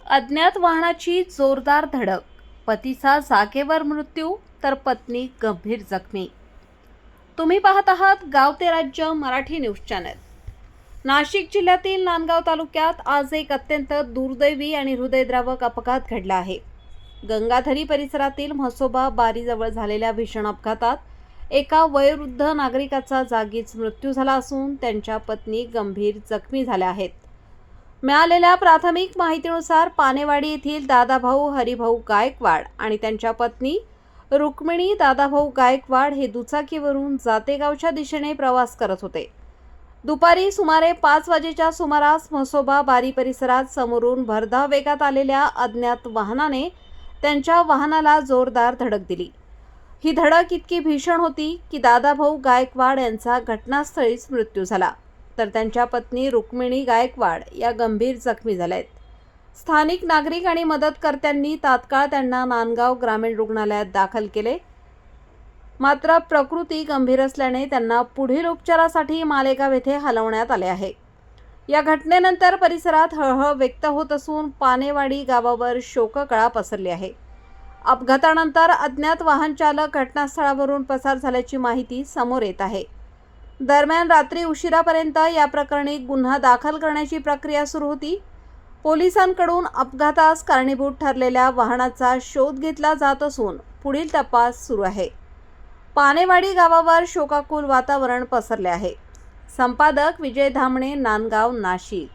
अज्ञात वाहनाची जोरदार धडक, पतीचा जागेवर मृत्यू तर पत्नी गंभीर जखमी. तुम्ही पाहत आहात गाव ते राज्य मराठी न्यूज चॅनल. नाशिक जिल्ह्यातील नांदगाव तालुक्यात आज एक अत्यंत दुर्दैवी आणि हृदयद्रावक अपघात घडला आहे. गंगाधरी परिसरातील म्हसोबा बारीजवळ झालेल्या भीषण अपघातात एका वयोवृद्ध नागरिकाचा जागीच मृत्यू झाला असून त्यांच्या पत्नी गंभीर जखमी झाल्या आहेत. मिळालेल्या प्राथमिक माहितीनुसार पानेवाडी येथील दादाभाऊ हरिभाऊ गायकवाड आणि त्यांच्या पत्नी रुक्मिणी दादाभाऊ गायकवाड हे दुचाकीवरून जातेगावच्या दिशेने प्रवास करत होते. दुपारी सुमारे 5 वाजेच्या सुमारास म्हसोबा बारी परिसरात समोरून भरधाव वेगात आलेल्या अज्ञात वाहनाने त्यांच्या वाहनाला जोरदार धडक दिली. ही धडक इतकी भीषण होती की दादाभाऊ गायकवाड यांचा घटनास्थळीच मृत्यू झाला, तर त्यांच्या पत्नी रुक्मिणी गायकवाड या गंभीर जखमी झाल्या आहेत. स्थानिक नागरिक आणि मदतकर्त्यांनी तात्काळ त्यांना नांदगाव ग्रामीण रुग्णालयात दाखल केले. मात्र प्रकृती गंभीर असल्याने त्यांना पुढील उपचारासाठी मालेगाव येथे हलवण्यात आले आहे. या घटनेनंतर परिसरात हळहळ व्यक्त होत असून पानेवाडी गावावर शोककळा पसरली आहे. अपघातानंतर अज्ञात वाहन चालक घटनास्थळावरून पसार झाल्याची माहिती समोर येत आहे. दरम्यान रात्री उशिरापर्यंत या प्रकरणी गुन्हा दाखल करण्याची प्रक्रिया सुरू होती. पोलिसांकडून अपघातास कारणीभूत ठरलेल्या वाहनाचा शोध घेतला जात असून पुढील तपास सुरू आहे. पानेवाडी गावावर शोकाकुल वातावरण पसरले आहे. संपादक विजय धामणे, नांदगाव, नाशिक.